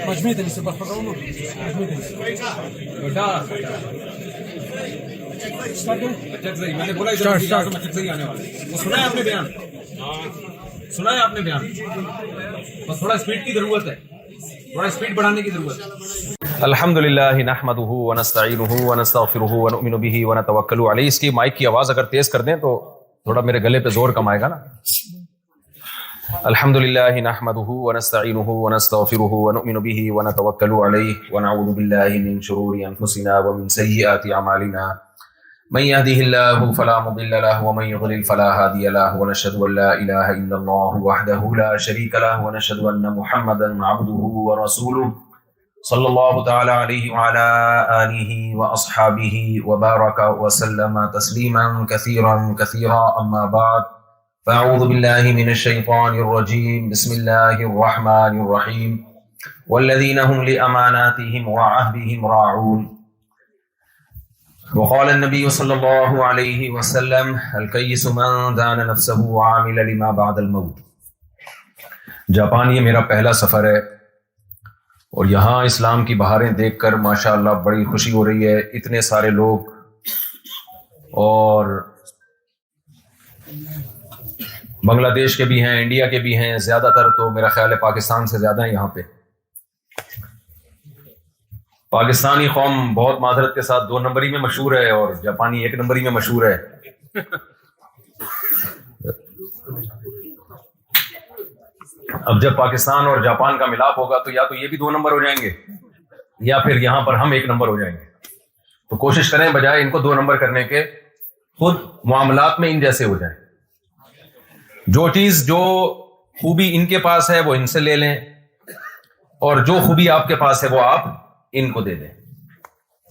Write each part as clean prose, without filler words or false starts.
مجموعة اللي سبق فرعونه میں نے بولا اچھا آنے والے وہ سنا ہے آپ نے بیان، سنا ہے آپ نے بیان، بس تھوڑا اسپیڈ کی ضرورت ہے، تھوڑا اسپیڈ بڑھانے کی ضرورت ہے۔ الحمدللہ نحمدہ ونستعینہ ونستغفرہ ونؤمن بہ ونتوکل علیہ۔ اس کی مائک کی آواز اگر تیز کر دیں تو تھوڑا میرے گلے پہ زور کم آئے گا نا۔ الحمدللہ نحمدہ ونستعینہ ونستغفرہ ونؤمن بہ ونتوکل علیہ ونعوذ باللہ من شرور انفسنا ومن سیئات اعمالنا من يهده الله فلا مضل له ومن يضلل فلا هادي له ونشهد ان لا اله الا الله وحده لا شريك له ونشهد ان محمدا عبده ورسوله صلى الله تعالى عليه وعلى آله وأصحابه وبارك وسلم تسليما كثيرا كثيرا أما بعد فأعوذ بالله من الشيطان الرجيم بسم الله الرحمن الرحيم والذين هم لأماناتهم وعهدهم راعون وقال النبي صلى الله عليه وسلم الكيس من دان نفسه وعامل لما بعد الموت۔ جاپان یہ میرا پہلا سفر ہے اور یہاں اسلام کی بہاریں دیکھ کر ماشاءاللہ بڑی خوشی ہو رہی ہے۔ اتنے سارے لوگ اور بنگلہ دیش کے بھی ہیں، انڈیا کے بھی ہیں، زیادہ تر تو میرا خیال ہے پاکستان سے زیادہ ہیں یہاں پہ۔ پاکستانی قوم بہت معذرت کے ساتھ 2 نمبری میں مشہور ہے اور جاپانی 1 نمبری میں مشہور ہے۔ اب جب پاکستان اور جاپان کا ملاپ ہوگا تو یا تو یہ بھی 2 نمبر ہو جائیں گے یا پھر یہاں پر ہم 1 نمبر ہو جائیں گے۔ تو کوشش کریں بجائے ان کو 2 نمبر کرنے کے خود معاملات میں ان جیسے ہو جائیں۔ جو چیز جو خوبی ان کے پاس ہے وہ ان سے لے لیں اور جو خوبی آپ کے پاس ہے وہ آپ ان کو دے دیں۔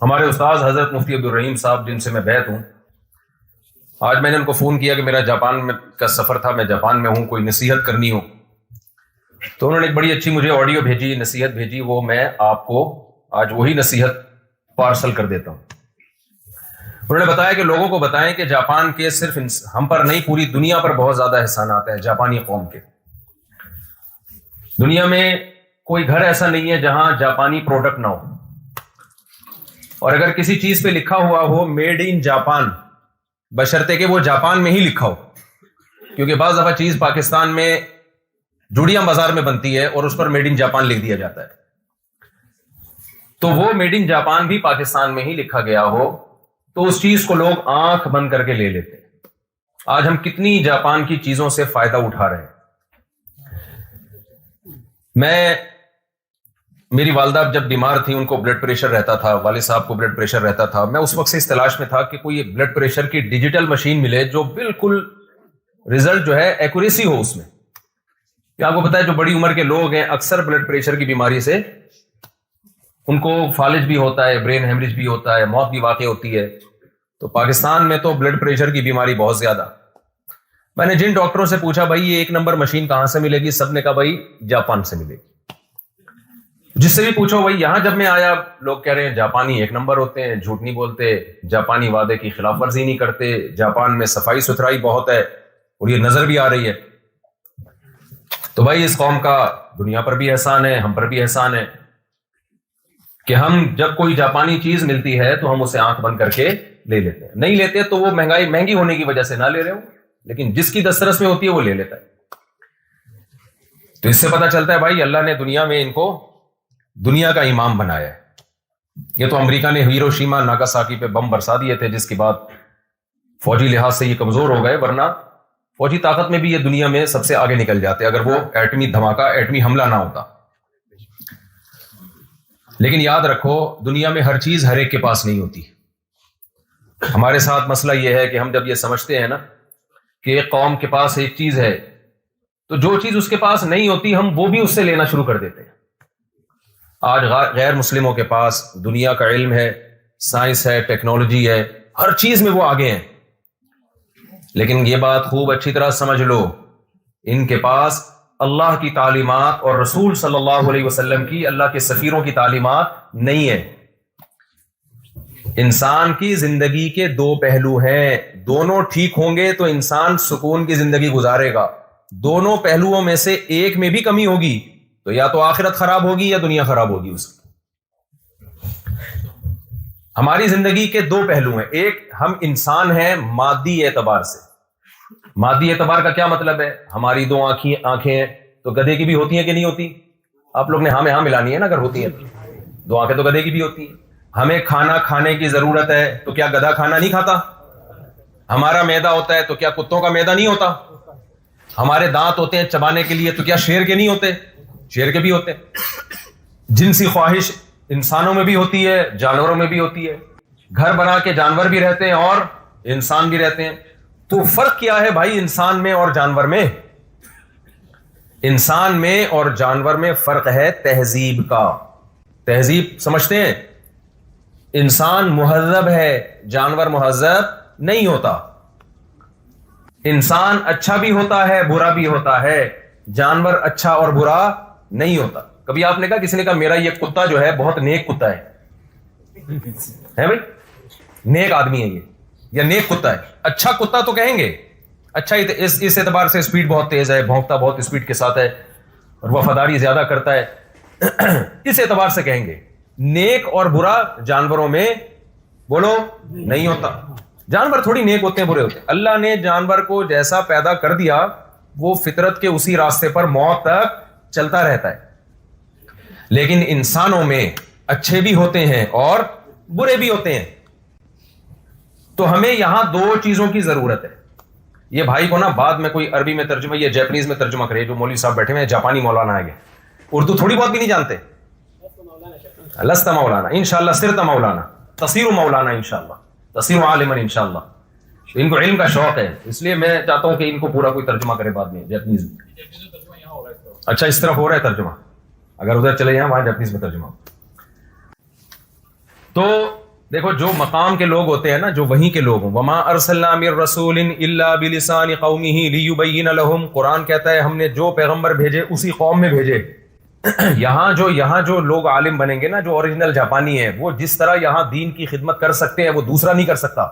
ہمارے استاذ حضرت مفتی عبدالرحیم صاحب جن سے میں بیعت ہوں، آج میں نے ان کو فون کیا کہ میرا جاپان میں کا سفر تھا، میں جاپان میں ہوں، کوئی نصیحت کرنی ہو، تو انہوں نے ایک بڑی اچھی مجھے آڈیو بھیجی، نصیحت بھیجی، وہ میں آپ کو آج وہی نصیحت پارسل کر دیتا ہوں۔ انہوں نے بتایا کہ لوگوں کو بتائیں کہ جاپان کے صرف ہم پر نہیں پوری دنیا پر بہت زیادہ احسانات ہیں جاپانی قوم کے۔ دنیا میں کوئی گھر ایسا نہیں ہے جہاں جاپانی پروڈکٹ نہ ہو، اور اگر کسی چیز پہ لکھا ہوا ہو میڈ ان جاپان، بشرطے کہ وہ جاپان میں ہی لکھا ہو، کیونکہ بعض دفعہ چیز پاکستان میں جوڑیاں بازار میں بنتی ہے اور اس پر میڈ ان جاپان لکھ دیا جاتا ہے، تو وہ میڈ ان جاپان بھی پاکستان میں ہی لکھا گیا ہو تو اس چیز کو لوگ آنکھ بند کر کے لے لیتے ہیں۔ آج ہم کتنی جاپان کی چیزوں سے فائدہ اٹھا رہے ہیں۔ میری والدہ جب بیمار تھی، ان کو بلڈ پریشر رہتا تھا، والد صاحب کو بلڈ پریشر رہتا تھا، میں اس وقت سے اس تلاش میں تھا کہ کوئی بلڈ پریشر کی ڈیجیٹل مشین ملے جو بالکل رزلٹ جو ہے ایکوریسی ہو اس میں۔ آپ کو پتا ہے جو بڑی عمر کے لوگ ہیں اکثر بلڈ پریشر کی بیماری سے ان کو فالج بھی ہوتا ہے، برین ہیمریج بھی ہوتا ہے، موت بھی واقع ہوتی ہے۔ تو پاکستان میں تو بلڈ پریشر کی بیماری بہت زیادہ۔ میں نے جن ڈاکٹروں سے پوچھا بھائی یہ 1 نمبر مشین کہاں سے ملے گی، سب نے کہا بھائی جاپان سے ملے گی۔ جس سے بھی پوچھو بھائی یہاں جب میں آیا، لوگ کہہ رہے ہیں جاپانی 1 نمبر ہوتے ہیں، جھوٹ نہیں بولتے، جاپانی وعدے کی خلاف ورزی نہیں کرتے، جاپان میں صفائی ستھرائی بہت ہے اور یہ نظر بھی آ رہی ہے۔ تو بھائی اس قوم کا دنیا پر بھی احسان ہے، ہم پر بھی احسان ہے کہ ہم جب کوئی جاپانی چیز ملتی ہے تو ہم اسے آنکھ بند کر کے لے لیتے ہیں۔ نہیں لیتے تو وہ مہنگی ہونے کی وجہ سے نہ لے رہے ہو، لیکن جس کی دسترس میں ہوتی ہے وہ لے لیتا ہے۔ تو اس سے پتہ چلتا ہے بھائی اللہ نے دنیا میں ان کو دنیا کا امام بنایا ہے۔ یہ تو امریکہ نے ہیروشیما ناگاساکی پہ بم برسا دیے تھے، جس کے بعد فوجی لحاظ سے یہ کمزور ہو گئے، ورنہ فوجی طاقت میں بھی یہ دنیا میں سب سے آگے نکل جاتے اگر وہ ایٹمی دھماکہ، ایٹمی حملہ نہ ہوتا۔ لیکن یاد رکھو دنیا میں ہر چیز ہر ایک کے پاس نہیں ہوتی۔ ہمارے ساتھ مسئلہ یہ ہے کہ ہم جب یہ سمجھتے ہیں نا کہ ایک قوم کے پاس ایک چیز ہے تو جو چیز اس کے پاس نہیں ہوتی ہم وہ بھی اس سے لینا شروع کر دیتے ہیں۔ آج غیر مسلموں کے پاس دنیا کا علم ہے، سائنس ہے، ٹیکنالوجی ہے، ہر چیز میں وہ آگے ہیں، لیکن یہ بات خوب اچھی طرح سمجھ لو ان کے پاس اللہ کی تعلیمات اور رسول صلی اللہ علیہ وسلم کی، اللہ کے سفیروں کی تعلیمات نہیں ہے۔ انسان کی زندگی کے 2 پہلو ہیں، دونوں ٹھیک ہوں گے تو انسان سکون کی زندگی گزارے گا، دونوں پہلوؤں میں سے ایک میں بھی کمی ہوگی تو یا تو آخرت خراب ہوگی یا دنیا خراب ہوگی اس کی. ہماری زندگی کے دو پہلو ہیں. ایک، ہم انسان ہیں مادی اعتبار سے. مادی اعتبار کا کیا مطلب ہے؟ ہماری دو آنکھیں ہیں تو گدھے کی بھی ہوتی ہیں کہ نہیں ہوتی؟ آپ لوگ نے ہاں میں ہاں ملانی ہے نا اگر ہوتی ہیں. دو آنکھیں تو گدھے کی بھی ہوتی ہیں. ہمیں کھانا کھانے کی ضرورت ہے تو کیا گدھا کھانا نہیں کھاتا؟ ہمارا معدہ ہوتا ہے تو کیا کتوں کا معدہ نہیں ہوتا؟ ہمارے دانت ہوتے ہیں چبانے کے لیے تو کیا شیر کے نہیں ہوتے؟ شیر کے بھی ہوتے ہیں. جنسی خواہش انسانوں میں بھی ہوتی ہے، جانوروں میں بھی ہوتی ہے. گھر بنا کے جانور بھی رہتے ہیں اور انسان بھی رہتے ہیں. تو فرق کیا ہے بھائی انسان میں اور جانور میں؟ انسان میں اور جانور میں فرق ہے تہذیب کا. تہذیب سمجھتے ہیں؟ انسان مہذب ہے، جانور مہذب نہیں ہوتا. انسان اچھا بھی ہوتا ہے برا بھی ہوتا ہے، جانور اچھا اور برا نہیں ہوتا. کبھی آپ نے کہا، کسی نے کہا میرا یہ کتا جو ہے بہت نیک کتا ہے بھائی، نیک آدمی ہے یہ، یا نیک کتا ہے. اچھا کتا تو کہیں گے، اچھا اس اعتبار سے اسپیڈ بہت تیز ہے، بھونکتا بہت اسپیڈ کے ساتھ ہے اور وفاداری زیادہ کرتا ہے، اس اعتبار سے کہیں گے. نیک اور برا جانوروں میں بولو نہیں ہوتا. جانور تھوڑی نیک ہوتے ہیں برے ہوتے ہیں. اللہ نے جانور کو جیسا پیدا کر دیا وہ فطرت کے اسی راستے پر موت تک چلتا رہتا ہے. لیکن انسانوں میں اچھے بھی ہوتے ہیں اور برے بھی ہوتے ہیں. تو ہمیں یہاں دو چیزوں کی ضرورت ہے. یہ بھائی کو نا بعد میں کوئی عربی میں ترجمہ یا جیپنیز میں ترجمہ کرے، جو مولوی صاحب بیٹھے ہوئے ہیں جاپانی مولانا آئے گئے، اردو تھوڑی بہت بھی نہیں جانتے. لست مولانا انشاءاللہ صرت مولانا تصیر مولانا انشاءاللہ تصیر عالما انشاءاللہ. ان کو علم کا شوق ہے، اس لیے میں چاہتا ہوں کہ ان کو پورا کوئی ترجمہ کرے بعد میں جاپنیز میں. اچھا اس طرف ہو رہا ہے ترجمہ، اگر ادھر چلے جائیں وہاں جاپنیز میں ترجمہ. تو دیکھو جو مقام کے لوگ ہوتے ہیں نا، جو وہیں کے لوگ ہوں، وما ارسلنا من رسول الا بلسان قومه ليبين لهم، قرآن کہتا ہے ہم نے جو پیغمبر بھیجے اسی قوم میں بھیجے. یہاں جو لوگ عالم بنیں گے نا، جو اوریجنل جاپانی ہیں، وہ جس طرح یہاں دین کی خدمت کر سکتے ہیں وہ دوسرا نہیں کر سکتا.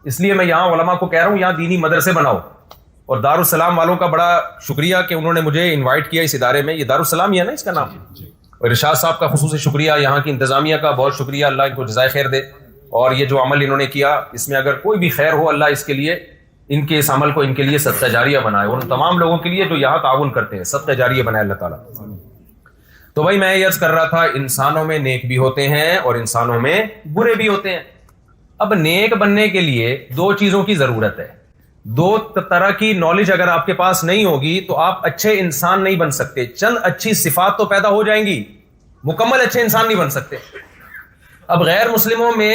اس لیے میں یہاں علماء کو کہہ رہا ہوں یہاں دینی مدرسے بناؤ. اور دارالسلام والوں کا بڑا شکریہ کہ انہوں نے مجھے انوائٹ کیا اس ادارے میں. یہ دارالسلام ہی ہے نا اس کا نام. اور ارشاد صاحب کا خصوصی شکریہ، یہاں کی انتظامیہ کا بہت شکریہ، اللہ ان کو جزائے خیر دے. اور یہ جو عمل انہوں نے کیا اس میں اگر کوئی بھی خیر ہو، اللہ اس کے لیے ان کے اس عمل کو ان کے لیے صدقہ جاریہ بنائے، اور ان تمام لوگوں کے لیے جو یہاں تعاون کرتے ہیں صدقہ جاریہ بنائے اللہ تعالیٰ. تو بھائی میں یہ عرض کر رہا تھا انسانوں میں نیک بھی ہوتے ہیں اور انسانوں میں برے بھی ہوتے ہیں. اب نیک بننے کے لیے دو چیزوں کی ضرورت ہے. دو طرح کی نالج اگر آپ کے پاس نہیں ہوگی تو آپ اچھے انسان نہیں بن سکتے. چند اچھی صفات تو پیدا ہو جائیں گی، مکمل اچھے انسان نہیں بن سکتے. اب غیر مسلموں میں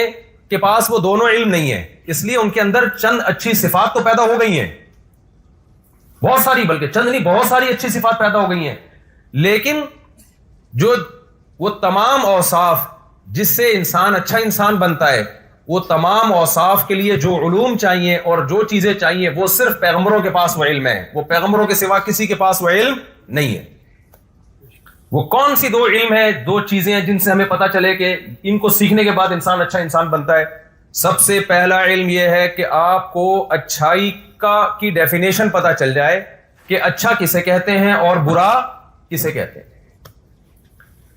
کے پاس وہ دونوں علم نہیں ہے، اس لیے ان کے اندر چند اچھی صفات تو پیدا ہو گئی ہیں، بہت ساری، بلکہ چند نہیں بہت ساری اچھی صفات پیدا ہو گئی ہیں. لیکن جو وہ تمام اوصاف جس سے انسان اچھا انسان بنتا ہے، وہ تمام اوصاف کے لیے جو علوم چاہیے اور جو چیزیں چاہیے وہ صرف پیغمبروں کے پاس وہ علم ہے. وہ پیغمبروں کے سوا کسی کے پاس وہ علم نہیں ہے. وہ کون سی دو علم ہے، دو چیزیں ہیں جن سے ہمیں پتا چلے کہ ان کو سیکھنے کے بعد انسان اچھا انسان بنتا ہے؟ سب سے پہلا علم یہ ہے کہ آپ کو اچھائی کی ڈیفینیشن پتا چل جائے کہ اچھا کسے کہتے ہیں اور برا کسے کہتے ہیں.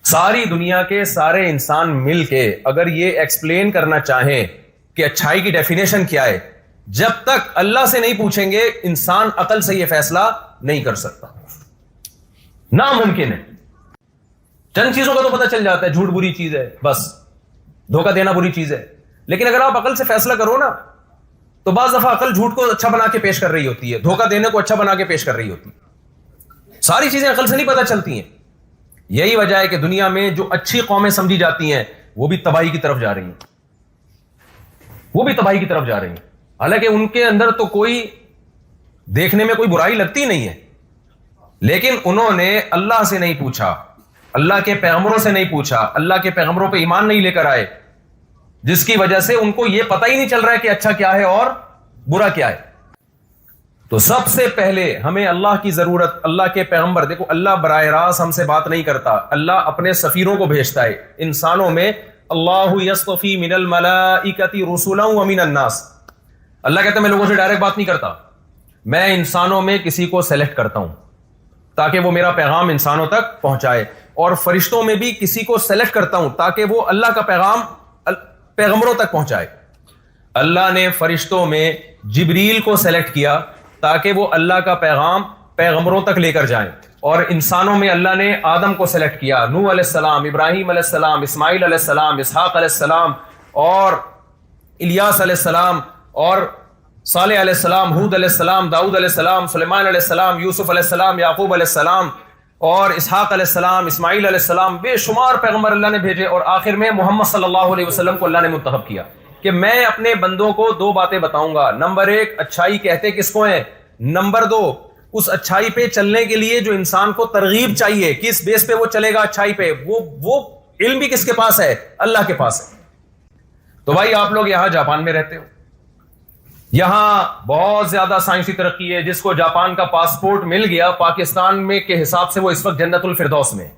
ساری دنیا کے سارے انسان مل کے اگر یہ ایکسپلین کرنا چاہیں کہ اچھائی کی ڈیفینیشن کیا ہے، جب تک اللہ سے نہیں پوچھیں گے انسان عقل سے یہ فیصلہ نہیں کر سکتا، ناممکن ہے. چند چیزوں کا تو پتہ چل جاتا ہے، جھوٹ بری چیز ہے، بس دھوکہ دینا بری چیز ہے. لیکن اگر آپ عقل سے فیصلہ کرو نا تو بعض دفعہ عقل جھوٹ کو اچھا بنا کے پیش کر رہی ہوتی ہے، دھوکہ دینے کو اچھا بنا کے پیش کر رہی ہوتی ہے. ساری چیزیں عقل سے نہیں پتہ چلتی ہیں. یہی وجہ ہے کہ دنیا میں جو اچھی قومیں سمجھی جاتی ہیں وہ بھی تباہی کی طرف جا رہی ہیں، وہ بھی تباہی کی طرف جا رہی ہیں. حالانکہ ان کے اندر تو کوئی دیکھنے میں کوئی برائی لگتی نہیں ہے، لیکن انہوں نے اللہ سے نہیں پوچھا، اللہ کے پیغمبروں سے نہیں پوچھا، اللہ کے پیغمبروں پہ ایمان نہیں لے کر آئے، جس کی وجہ سے ان کو یہ پتہ ہی نہیں چل رہا ہے کہ اچھا کیا ہے اور برا کیا ہے. تو سب سے پہلے ہمیں اللہ کی ضرورت، اللہ کے پیغمبر. دیکھو اللہ براہ راست ہم سے بات نہیں کرتا، اللہ اپنے سفیروں کو بھیجتا ہے انسانوں میں. اللہ یصطفی من الملائکۃ رسلا ومن الناس. اللہ کہتا ہے میں لوگوں سے ڈائریکٹ بات نہیں کرتا، میں انسانوں میں کسی کو سلیکٹ کرتا ہوں. تاکہ وہ میرا پیغام انسانوں تک پہنچائے, اور فرشتوں میں بھی کسی کو سلیکٹ کرتا ہوں تاکہ وہ اللہ کا پیغام پیغمبروں تک پہنچائے. اللہ نے فرشتوں میں جبریل کو سلیکٹ کیا تاکہ وہ اللہ کا پیغام پیغمبروں تک لے کر جائیں, اور انسانوں میں اللہ نے آدم کو سلیکٹ کیا, نوح علیہ السلام, ابراہیم علیہ السلام, اسماعیل علیہ السلام, اسحاق علیہ السلام, اور الیاس علیہ السلام, اور صالح علیہ السلام, ہود علیہ السلام, داؤد علیہ السلام, سلیمان علیہ السلام, یوسف علیہ السلام, یعقوب علیہ السلام, اور اسحاق علیہ السلام, اسماعیل علیہ السلام. بے شمار پیغمبر اللہ نے بھیجے, اور آخر میں محمد صلی اللہ علیہ وسلم کو اللہ نے منتخب کیا کہ میں اپنے بندوں کو 2 باتیں بتاؤں گا. نمبر 1, اچھائی کہتے کس کو ہیں. نمبر 2, اس اچھائی پہ چلنے کے لیے جو انسان کو ترغیب چاہیے, کس بیس پہ وہ چلے گا اچھائی پہ, وہ علم بھی کس کے پاس ہے, اللہ کے پاس ہے. تو بھائی آپ لوگ یہاں جاپان میں رہتے ہو, یہاں بہت زیادہ سائنسی ترقی ہے. جس کو جاپان کا پاسپورٹ مل گیا پاکستان میں کے حساب سے, وہ اس وقت جنت الفردوس میں,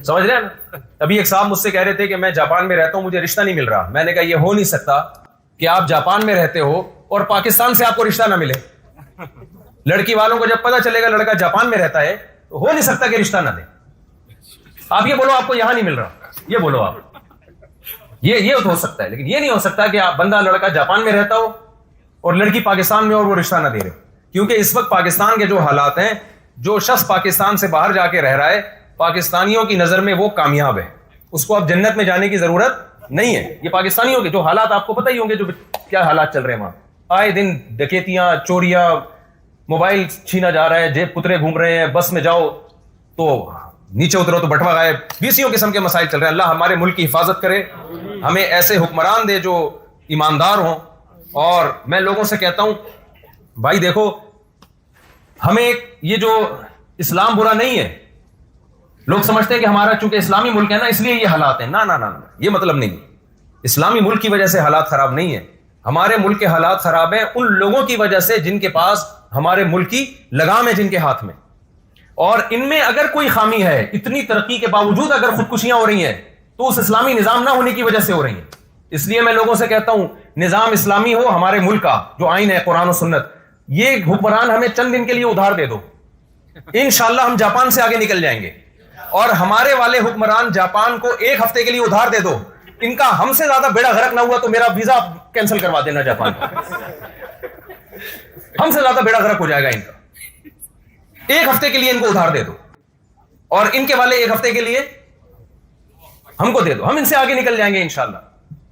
سمجھ رہے ہیں نا. ابھی ایک صاحب مجھ سے کہہ رہے تھے کہ میں جاپان میں رہتا ہوں, مجھے رشتہ نہیں مل رہا. میں نے کہا یہ ہو نہیں سکتا کہ آپ جاپان میں رہتے ہو اور پاکستان سے آپ کو رشتہ نہ ملے. لڑکی والوں کو جب پتا چلے گا لڑکا جاپان میں رہتا ہے تو ہو نہیں سکتا کہ رشتہ نہ دے. آپ یہ بولو آپ کو یہاں نہیں مل رہا, یہ بولو آپ, یہ تو ہو سکتا ہے, لیکن یہ نہیں ہو سکتا کہ آپ بندہ لڑکا جاپان میں رہتا ہو اور لڑکی پاکستان میں اور وہ رشتہ نہ دے رہے. کیونکہ اس وقت پاکستان کے جو حالات ہیں, جو شخص پاکستان سے باہر جا کے رہ رہا ہے, پاکستانیوں کی نظر میں وہ کامیاب ہے, اس کو اب جنت میں جانے کی ضرورت نہیں ہے. یہ پاکستانیوں کے جو حالات آپ کو پتہ ہی ہوں گے, جو کیا حالات چل رہے ہیں وہاں. آئے دن ڈکیتیاں, چوریاں, موبائل چھینا جا رہا ہے, جیب کترے گھوم رہے ہیں, بس میں جاؤ تو نیچے اترو تو بٹوا غائب, 20 قسم کے مسائل چل رہے ہیں. اللہ ہمارے ملک کی حفاظت کرے, ہمیں ایسے حکمران دے جو ایماندار ہوں. اور میں لوگوں سے کہتا ہوں بھائی دیکھو, ہمیں یہ جو اسلام برا نہیں ہے, لوگ سمجھتے ہیں کہ ہمارا چونکہ اسلامی ملک ہے نا اس لیے یہ حالات ہیں. نہ, یہ مطلب نہیں. اسلامی ملک کی وجہ سے حالات خراب نہیں ہیں. ہمارے ملک کے حالات خراب ہیں ان لوگوں کی وجہ سے جن کے پاس ہمارے ملک کی لگام ہے, جن کے ہاتھ میں. اور ان میں اگر کوئی خامی ہے, اتنی ترقی کے باوجود اگر خودکشیاں ہو رہی ہیں تو اس اسلامی نظام نہ ہونے کی وجہ سے ہو رہی ہیں. اس لیے میں لوگوں سے کہتا ہوں نظام اسلامی ہو, ہمارے ملک کا جو آئین ہے قرآن و سنت, یہ حکمران ہمیں چند دن کے لیے ادھار دے دو, انشاءاللہ ہم جاپان سے آگے نکل جائیں گے. اور ہمارے والے حکمران جاپان کو 1 ہفتے کے لیے ادھار دے دو, ان کا ہم سے زیادہ بیڑا غرق نہ ہوا تو میرا ویزا کینسل کروا دینا جاپان کا. ہم سے زیادہ بیڑا غرق ہو جائے گا ان کا. 1 ہفتے کے لیے ان کو ادھار دے دو, اور ان کے والے 1 ہفتے کے لیے ہم کو دے دو, ہم ان سے آگے نکل جائیں گے انشاءاللہ.